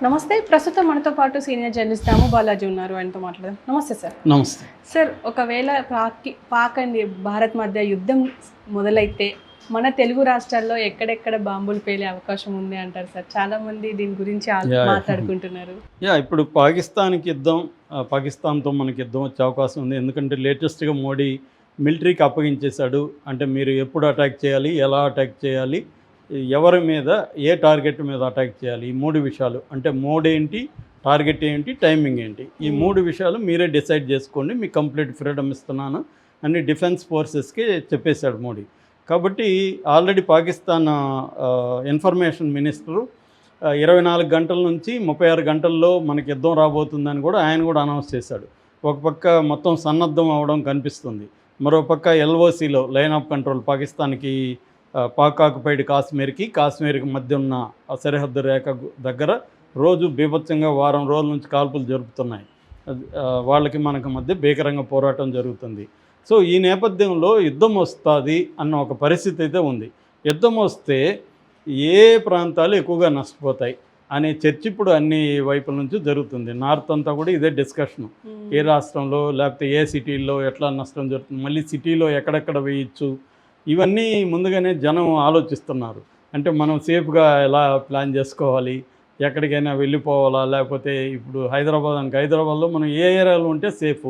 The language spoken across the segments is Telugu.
నమస్తే. ప్రస్తుతం మనతో పాటు సీనియర్ జర్నలిస్ట్ దాము బాలాజీ ఉన్నారు. ఆయనతో మాట్లాడదాం. నమస్తే సార్. నమస్తే సార్, ఒకవేళ పాక్ అండ్ భారత్ మధ్య యుద్ధం మొదలైతే మన తెలుగు రాష్ట్రాల్లో ఎక్కడెక్కడ బాంబులు పేలే అవకాశం ఉంది అంటారు సార్? చాలా మంది దీని గురించి మాట్లాడుకుంటున్నారు. ఇప్పుడు పాకిస్తాన్కి యుద్ధం, పాకిస్తాన్తో మనకి యుద్ధం వచ్చే అవకాశం ఉంది. ఎందుకంటే లేటెస్ట్గా మోడీ మిలిటరీకి అప్పగించేశాడు. అంటే మీరు ఎప్పుడు అటాక్ చేయాలి, ఎలా అటాక్ చేయాలి, ఎవరి మీద, ఏ టార్గెట్ మీద అటాక్ చేయాలి, ఈ మూడు విషయాలు, అంటే మోడ్ ఏంటి, టార్గెట్ ఏంటి, టైమింగ్ ఏంటి, ఈ మూడు విషయాలు మీరే డిసైడ్ చేసుకోండి, మీకు కంప్లీట్ ఫ్రీడమ్ ఇస్తున్నాను అని డిఫెన్స్ ఫోర్సెస్కి చెప్పేశాడు మోడీ. కాబట్టి ఆల్రెడీ పాకిస్తాన్ ఇన్ఫర్మేషన్ మినిస్టరు 24 గంటల నుంచి 36 గంటల్లో మనకి యుద్ధం రాబోతుందని కూడా ఆయన కూడా అనౌన్స్ చేశాడు. ఒక పక్క మొత్తం సన్నద్ధం అవడం కనిపిస్తుంది, మరో పక్క ఎల్ఓసిలో లైన్ ఆఫ్ కంట్రోల్ పాకిస్తాన్కి పాక్ ఆక్యుపైడ్ కాశ్మీర్కి మధ్య ఉన్న సరిహద్దు రేఖ దగ్గర రోజు బీభత్సంగా వారం రోజుల నుంచి కాల్పులు జరుపుతున్నాయి. వాళ్ళకి మనకు మధ్య భీకరంగా పోరాటం జరుగుతుంది. సో ఈ నేపథ్యంలో యుద్ధం వస్తుంది అన్న ఒక పరిస్థితి అయితే ఉంది. యుద్ధం వస్తే ఏ ప్రాంతాలు ఎక్కువగా నష్టపోతాయి అనే చర్చ ఇప్పుడు అన్ని వైపుల నుంచి జరుగుతుంది. నార్త్ అంతా కూడా ఇదే డిస్కషన్. ఏ రాష్ట్రంలో లేకపోతే ఏ సిటీల్లో ఎట్లా నష్టం జరుగుతుంది, మళ్ళీ సిటీలో ఎక్కడెక్కడ వేయచ్చు, ఇవన్నీ ముందుగానే జనం ఆలోచిస్తున్నారు. అంటే మనం సేఫ్గా ఎలా ప్లాన్ చేసుకోవాలి, ఎక్కడికైనా వెళ్ళిపోవాలా, లేకపోతే ఇప్పుడు హైదరాబాద్లో మనం ఏ ఏరియాలో ఉంటే సేఫ్,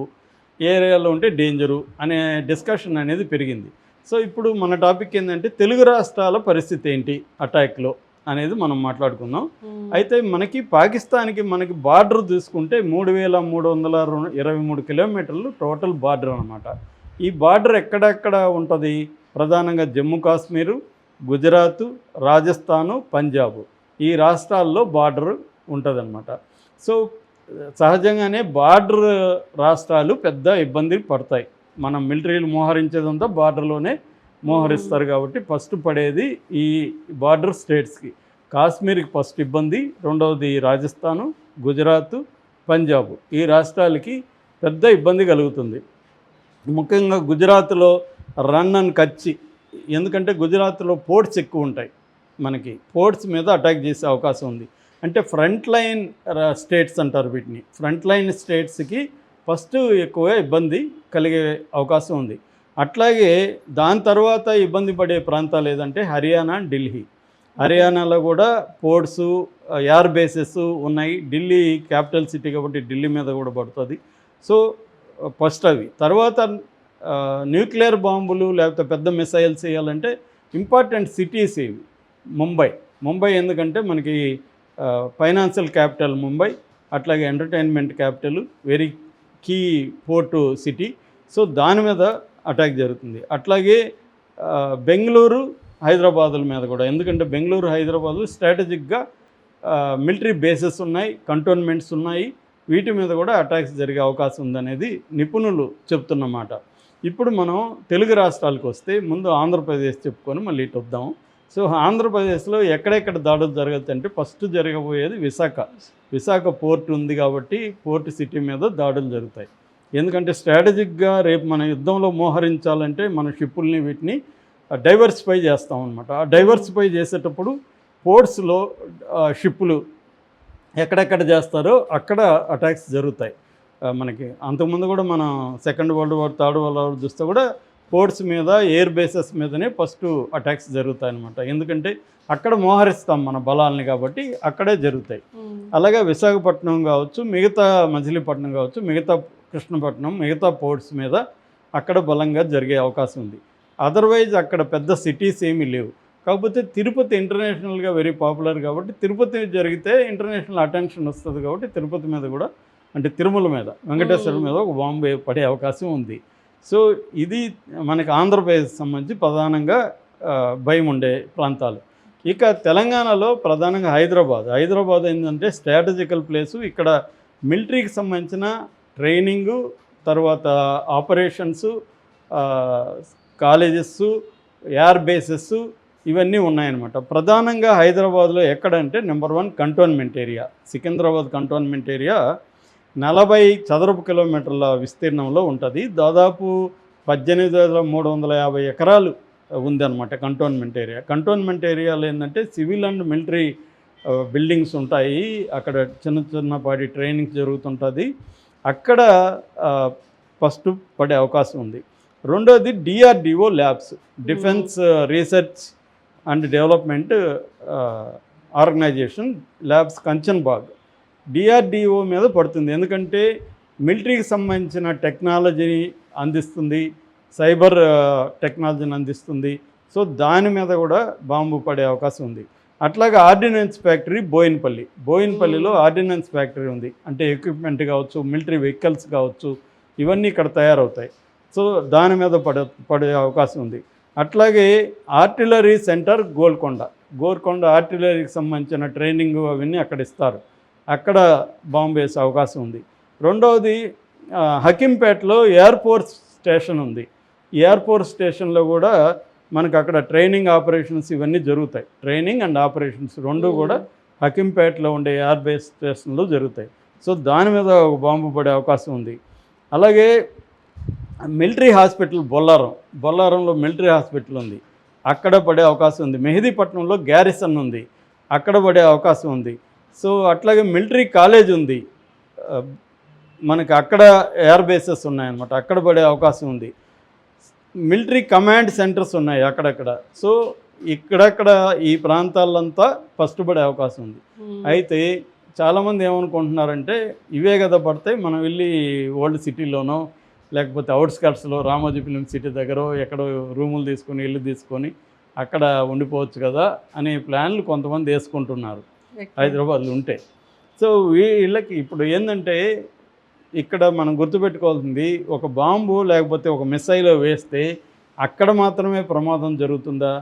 ఏ ఏరియాలో ఉంటే డేంజరు అనే డిస్కషన్ అనేది పెరిగింది. సో ఇప్పుడు మన టాపిక్ ఏంటంటే తెలుగు రాష్ట్రాల పరిస్థితి ఏంటి అటాక్లో అనేది మనం మాట్లాడుకుందాం. అయితే మనకి పాకిస్తాన్కి మనకి బార్డర్ తీసుకుంటే 3323 కిలోమీటర్లు టోటల్ బార్డర్ అనమాట. ఈ బార్డర్ ఎక్కడెక్కడ ఉంటుంది? ప్రధానంగా జమ్మూ కాశ్మీరు, గుజరాత్, రాజస్థాను, పంజాబ్, ఈ రాష్ట్రాల్లో బార్డర్ ఉంటుందన్నమాట. సో సహజంగానే బార్డర్ రాష్ట్రాలు పెద్ద ఇబ్బంది పడతాయి. మనం మిలిటరీలు మోహరించేదంతా బార్డర్లోనే మోహరిస్తారు కాబట్టి ఫస్ట్ పడేది ఈ బార్డర్ స్టేట్స్కి. కాశ్మీర్కి ఫస్ట్ ఇబ్బంది, రెండవది రాజస్థాను, గుజరాత్, పంజాబ్, ఈ రాష్ట్రాలకి పెద్ద ఇబ్బంది కలుగుతుంది. ముఖ్యంగా గుజరాత్లో రన్ అండ్ కచ్చి, ఎందుకంటే గుజరాత్లో పోర్ట్స్ ఎక్కువ ఉంటాయి, మనకి పోర్ట్స్ మీద అటాక్ చేసే అవకాశం ఉంది. అంటే ఫ్రంట్ లైన్ స్టేట్స్ అంటారు వీటిని. ఫ్రంట్ లైన్ స్టేట్స్కి ఫస్ట్ ఎక్కువ ఇబ్బంది కలిగే అవకాశం ఉంది. అట్లాగే దాని తర్వాత ఇబ్బంది పడే ప్రాంతాలు ఏదంటే హర్యానా, ఢిల్లీ. హర్యానాలో కూడా పోర్ట్స్, ఎయిర్ బేసెస్ ఉన్నాయి. ఢిల్లీ క్యాపిటల్ సిటీ కాబట్టి ఢిల్లీ మీద కూడా పడుతుంది. సో ఫస్ట్ అవి. తర్వాత న్యూక్లియర్ బాంబులు లేకపోతే పెద్ద మిసైల్స్ వేయాలంటే ఇంపార్టెంట్ సిటీస్ ఇవి. ముంబై ఎందుకంటే మనకి ఫైనాన్షియల్ క్యాపిటల్ ముంబై, అట్లాగే entertainment capital, very key port city. So దాని మీద అటాక్ జరుగుతుంది. అట్లాగే బెంగళూరు, హైదరాబాదుల మీద కూడా, ఎందుకంటే బెంగళూరు, హైదరాబాదు స్ట్రాటజిక్గా మిలిటరీ బేసెస్ ఉన్నాయి, కంటోన్మెంట్స్ ఉన్నాయి, వీటి మీద కూడా అటాక్స్ జరిగే అవకాశం ఉందనేది నిపుణులు చెప్తున్నమాట. ఇప్పుడు మనం తెలుగు రాష్ట్రాలకు వస్తే ముందు ఆంధ్రప్రదేశ్ చెప్పుకొని మళ్ళీ ఇటు వద్దాం. సో ఆంధ్రప్రదేశ్లో ఎక్కడెక్కడ దాడులు జరగచ్చు అంటే ఫస్ట్ జరగబోయేది విశాఖ పోర్ట్ ఉంది కాబట్టి పోర్ట్ సిటీ మీద దాడులు జరుగుతాయి. ఎందుకంటే స్ట్రాటజిక్గా రేపు మన యుద్ధంలో మోహరించాలంటే మన షిప్పుల్ని వీటిని డైవర్సిఫై చేస్తామన్నమాట. ఆ డైవర్సిఫై చేసేటప్పుడు పోర్ట్స్లో షిప్పులు ఎక్కడెక్కడ చేస్తారో అక్కడ అటాక్స్ జరుగుతాయి. మనకి అంతకుముందు కూడా మనం second world war, third world war చూస్తే కూడా పోర్ట్స్ మీద, ఎయిర్ బేసెస్ మీదనే ఫస్ట్ అటాక్స్ జరుగుతాయి అన్నమాట. ఎందుకంటే అక్కడ మోహరిస్తాం మన బలాల్ని కాబట్టి అక్కడే జరుగుతాయి. అలాగే విశాఖపట్నం కావచ్చు, మిగతా మచిలీపట్నం కావచ్చు, మిగతా కృష్ణపట్నం, మిగతా పోర్ట్స్ మీద అక్కడ బలంగా జరిగే అవకాశం ఉంది. అదర్వైజ్ అక్కడ పెద్ద సిటీస్ ఏమీ లేవు. కాకపోతే తిరుపతి ఇంటర్నేషనల్గా వెరీ పాపులర్ కాబట్టి తిరుపతి జరిగితే ఇంటర్నేషనల్ అటెన్షన్ వస్తుంది కాబట్టి తిరుపతి మీద కూడా, అంటే తిరుమల మీద, వెంకటేశ్వర మీద ఒక బాంబు పడే అవకాశం ఉంది. సో ఇది మనకి ఆంధ్రప్రదేశ్ సంబంధించి ప్రధానంగా భయం ఉండే ప్రాంతాలు. ఇక తెలంగాణలో ప్రధానంగా హైదరాబాద్ ఏంటంటే స్ట్రాటజికల్ ప్లేసు. ఇక్కడ మిలిటరీకి సంబంధించిన ట్రైనింగు, తర్వాత ఆపరేషన్సు, కాలేజెస్, ఎయిర్ బేసెస్ ఇవన్నీ ఉన్నాయన్నమాట. ప్రధానంగా హైదరాబాద్లో ఎక్కడంటే number 1 cantonment area. Secunderabad cantonment area 40 చదరపు కిలోమీటర్ల విస్తీర్ణంలో ఉంటుంది. దాదాపు 18,350 ఎకరాలు ఉందన్నమాట కంటోన్మెంట్ ఏరియా. కంటోన్మెంట్ ఏరియాలో ఏంటంటే సివిల్ అండ్ మిలిటరీ బిల్డింగ్స్ ఉంటాయి, అక్కడ చిన్నపాటి ట్రైనింగ్ జరుగుతుంటుంది, అక్కడ ఫస్ట్ పడే అవకాశం ఉంది. రెండోది DRDO labs, defence research and development organisation labs Kanchanbagh, DRDO మీద పడుతుంది. ఎందుకంటే మిలిటరీకి సంబంధించిన టెక్నాలజీని అందిస్తుంది, సైబర్ టెక్నాలజీని అందిస్తుంది. సో దాని మీద కూడా బాంబు పడే అవకాశం ఉంది. అట్లాగే ఆర్డినెన్స్ ఫ్యాక్టరీ బోయిన్పల్లిలో ఆర్డినెన్స్ ఫ్యాక్టరీ ఉంది. అంటే ఎక్విప్మెంట్ కావచ్చు, మిలిటరీ వెహికల్స్ కావచ్చు, ఇవన్నీ ఇక్కడ తయారవుతాయి. సో దాని మీద పడే అవకాశం ఉంది. అట్లాగే ఆర్టిలరీ సెంటర్ గోల్కొండ ఆర్టిలరీకి సంబంధించిన ట్రైనింగ్ అవన్నీ అక్కడ ఇస్తారు, అక్కడ బాంబు వేసే అవకాశం ఉంది. రెండవది హకీంపేటలో ఎయిర్ఫోర్స్ స్టేషన్ ఉంది. ఈ ఎయిర్ఫోర్స్ స్టేషన్లో కూడా మనకు అక్కడ ట్రైనింగ్ ఆపరేషన్స్ ఇవన్నీ జరుగుతాయి. ట్రైనింగ్ అండ్ ఆపరేషన్స్ రెండు కూడా హకీంపేటలో ఉండే ఎయిర్ బేస్ స్టేషన్లో జరుగుతాయి. సో దాని మీద ఒక బాంబు పడే అవకాశం ఉంది. అలాగే మిలిటరీ హాస్పిటల్ బొల్లారంలో మిలిటరీ హాస్పిటల్ ఉంది, అక్కడ పడే అవకాశం ఉంది. మెహదీపట్నంలో గ్యారిసన్ ఉంది, అక్కడ పడే అవకాశం ఉంది. సో అట్లాగే మిలిటరీ కాలేజ్ ఉంది మనకి, అక్కడ ఎయిర్ బేసెస్ ఉన్నాయన్నమాట, అక్కడ పడే అవకాశం ఉంది. మిలిటరీ కమాండ్ సెంటర్స్ ఉన్నాయి అక్కడక్కడ. సో ఇక్కడక్కడ ఈ ప్రాంతాలంతా ఫస్ట్ పడే అవకాశం ఉంది. అయితే చాలామంది ఏమనుకుంటున్నారంటే ఇవే కదా పడతాయి, మనం వెళ్ళి ఓల్డ్ సిటీలోనో లేకపోతే అవుట్స్కట్స్లో రామోజీ ఫిలిం సిటీ దగ్గర ఎక్కడో రూములు తీసుకొని ఇల్లు తీసుకొని అక్కడ ఉండిపోవచ్చు కదా అనే ప్లాన్లు కొంతమంది వేసుకుంటున్నారు హైదరాబాద్లో ఉంటే. సో వీళ్ళకి ఇప్పుడు ఏంటంటే ఇక్కడ మనం గుర్తుపెట్టుకోవాల్సింది, ఒక బాంబు లేకపోతే ఒక మిసైల్ వేస్తే అక్కడ మాత్రమే ప్రమాదం జరుగుతుందా,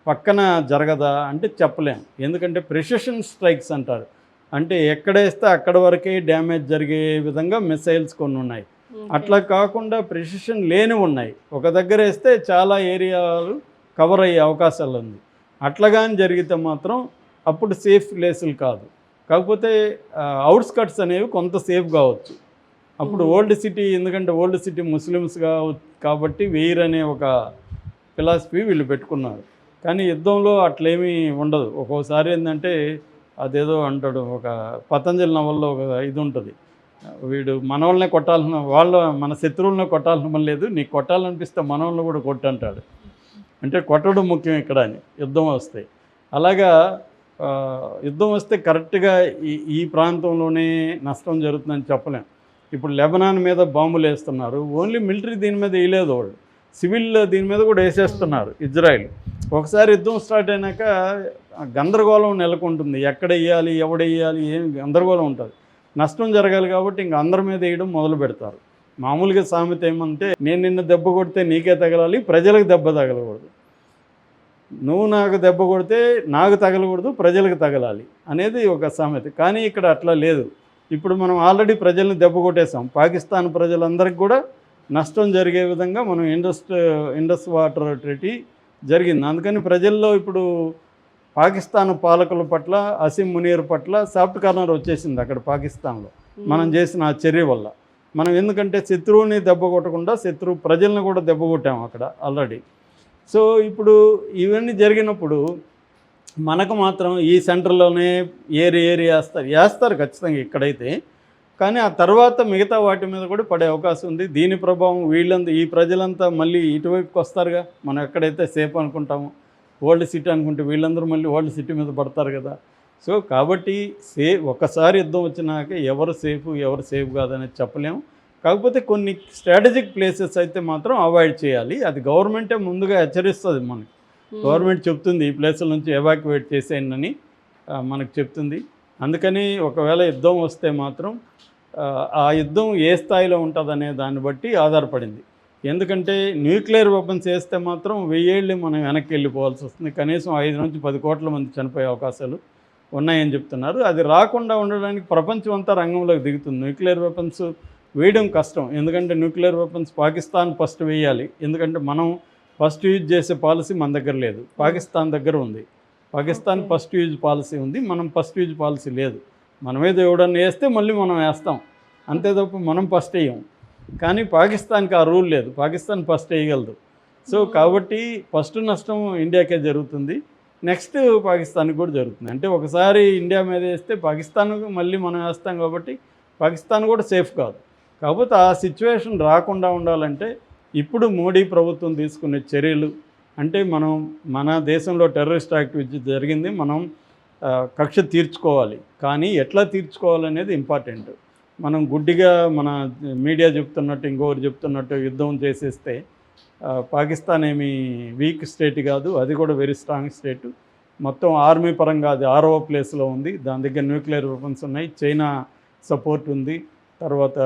పక్కన జరగదా అంటే చెప్పలేం. ఎందుకంటే ప్రెసిషన్ స్ట్రైక్స్ అంటారు, అంటే ఎక్కడేస్తే అక్కడ వరకే డ్యామేజ్ జరిగే విధంగా మిసైల్స్ కొన్ని ఉన్నాయి. అట్లా కాకుండా ప్రెసిషన్ లేని ఉన్నాయి, ఒక దగ్గర వేస్తే చాలా ఏరియాలు కవర్ అయ్యే అవకాశాలు ఉంది. అట్లా కానీ జరిగితే మాత్రం అప్పుడు సేఫ్ ప్లేసులు కాదు. కాకపోతే అవుట్స్కట్స్ అనేవి కొంత సేఫ్ కావచ్చు. అప్పుడు ఓల్డ్ సిటీ, ఎందుకంటే ఓల్డ్ సిటీ ముస్లిమ్స్ కాబట్టి వెయ్యర్ అనే ఒక ఫిలాసఫీ వీళ్ళు పెట్టుకున్నారు. కానీ యుద్ధంలో అట్లేమీ ఉండదు. ఒక్కోసారి ఏంటంటే అదేదో అంటాడు, ఒక పతంజలి నవల్లో ఒక ఇది ఉంటుంది, వీడు మనోళ్ళనే కొట్టాల్సిన మన శత్రువులనే కొట్టాల్సిన పని లేదు, నీకు కొట్టాలనిపిస్తే మనోళ్ళని కూడా కొట్టంటాడు. అంటే కొట్టడం ముఖ్యం ఇక్కడ అని యుద్ధం వస్తే. అలాగా యుద్ధం వస్తే కరెక్ట్గా ఈ ప్రాంతంలోనే నష్టం జరుగుతుందని చెప్పలేం. ఇప్పుడు లెబనాన్ మీద బాంబులు వేస్తున్నారు, ఓన్లీ మిలిటరీ దీని మీద వేయలేదు, వాళ్ళు సివిల్ దీని మీద కూడా వేసేస్తున్నారు ఇజ్రాయిల్. ఒకసారి యుద్ధం స్టార్ట్ అయినాక గందరగోళం నెలకొంటుంది, ఎక్కడ వేయాలి ఎవడు వేయాలి ఏం గందరగోళం ఉంటుంది. నష్టం జరగాలి కాబట్టి ఇంక అందరి మీద వేయడం మొదలు పెడతారు. మామూలుగా సామెత ఏమంటే, నేను నిన్ను దెబ్బ కొడితే నీకే తగలాలి, ప్రజలకు దెబ్బ తగలకూడదు. నువ్వు నాకు దెబ్బ కొడితే నాకు తగలకూడదు, ప్రజలకు తగలాలి అనేది ఒక సామెత. కానీ ఇక్కడ అట్లా లేదు. ఇప్పుడు మనం ఆల్రెడీ ప్రజల్ని దెబ్బ కొట్టేసాం, పాకిస్తాన్ ప్రజలందరికీ కూడా నష్టం జరిగే విధంగా మనం ఇండస్ వాటర్ ట్రీటీ జరిగింది. అందుకని ప్రజల్లో ఇప్పుడు పాకిస్తాన్ పాలకుల పట్ల, అసీం మునీర్ పట్ల సాఫ్ట్ కార్నర్ వచ్చేసింది అక్కడ పాకిస్తాన్లో మనం చేసిన ఆ చర్య వల్ల. మనం ఎందుకంటే శత్రువుని దెబ్బ కొట్టకుండా శత్రువు ప్రజలను కూడా దెబ్బ కొట్టాము అక్కడ ఆల్రెడీ. సో ఇప్పుడు ఇవన్నీ జరిగినప్పుడు మనకు మాత్రం ఈ సెంటర్లోనే ఏరియా వేస్తారు ఖచ్చితంగా ఇక్కడైతే. కానీ ఆ తర్వాత మిగతా వాటి మీద కూడా పడే అవకాశం ఉంది. దీని ప్రభావం ఈ ప్రజలంతా మళ్ళీ ఇటువైపుకి వస్తారుగా. మనం ఎక్కడైతే సేఫ్ అనుకుంటామో, ఓల్డ్ సిటీ అనుకుంటే వీళ్ళందరూ మళ్ళీ ఓల్డ్ సిటీ మీద పడతారు కదా. సో కాబట్టి ఒకసారి యుద్ధం వచ్చినాక ఎవరు సేఫ్ కాదనేది చెప్పలేము. కాకపోతే కొన్ని స్ట్రాటజిక్ ప్లేసెస్ అయితే మాత్రం అవాయిడ్ చేయాలి. అది గవర్నమెంటే ముందుగా హెచ్చరిస్తుంది మనకి. గవర్నమెంట్ చెప్తుంది ఈ ప్లేసుల నుంచి ఎవాక్యువేట్ చేసేయండి అని మనకు చెప్తుంది. అందుకని ఒకవేళ యుద్ధం వస్తే మాత్రం ఆ యుద్ధం ఏ స్థాయిలో ఉంటుందనే దాన్ని బట్టి ఆధారపడింది. ఎందుకంటే న్యూక్లియర్ వెపన్స్ వేస్తే మాత్రం 1000 ఏళ్ళు మనం వెనక్కి వెళ్ళిపోవాల్సి వస్తుంది. కనీసం 5 నుంచి 10 కోట్ల మంది చనిపోయే అవకాశాలు ఉన్నాయని చెప్తున్నారు. అది రాకుండా ఉండడానికి ప్రపంచం అంతా రంగంలోకి దిగుతుంది. న్యూక్లియర్ వెపన్స్ వేయడం కష్టం, ఎందుకంటే న్యూక్లియర్ వెపన్స్ పాకిస్తాన్ ఫస్ట్ వేయాలి. ఎందుకంటే మనం ఫస్ట్ యూజ్ చేసే పాలసీ మన దగ్గర లేదు, పాకిస్తాన్ దగ్గర ఉంది. పాకిస్తాన్ ఫస్ట్ యూజ్ పాలసీ ఉంది, మనం ఫస్ట్ యూజ్ పాలసీ లేదు. మనం ఏదో ఎవడన్నా వేస్తే మళ్ళీ మనం వేస్తాం, అంతే తప్ప మనం ఫస్ట్ వేయం. కానీ పాకిస్తాన్కి ఆ రూల్ లేదు, పాకిస్తాన్ ఫస్ట్ వేయగలదు. సో కాబట్టి ఫస్ట్ నష్టం ఇండియాకే జరుగుతుంది. నెక్స్ట్ పాకిస్తాన్కి కూడా జరుగుతుంది. అంటే ఒకసారి ఇండియా మీద వేస్తే పాకిస్తాన్కు మళ్ళీ మనం వేస్తాం కాబట్టి పాకిస్తాన్ కూడా సేఫ్ కాదు. కాకపోతే ఆ సిచ్యువేషన్ రాకుండా ఉండాలంటే ఇప్పుడు మోడీ ప్రభుత్వం తీసుకునే చర్యలు అంటే మన దేశంలో టెర్రరిస్ట్ యాక్టివిటీ జరిగింది, మనం కక్ష తీర్చుకోవాలి. కానీ ఎట్లా తీర్చుకోవాలనేది ఇంపార్టెంట్. మనం గుడ్డిగా మన మీడియా చెప్తున్నట్టు ఇంకొకరు చెప్తున్నట్టు యుద్ధం చేసేస్తే పాకిస్తాన్ ఏమీ వీక్ స్టేట్ కాదు, అది కూడా వెరీ స్ట్రాంగ్ స్టేట్. మొత్తం ఆర్మీ పరంగా అది 6వ ప్లేస్లో ఉంది. దాని దగ్గర న్యూక్లియర్ వెపన్స్ ఉన్నాయి, చైనా సపోర్ట్ ఉంది, తర్వాత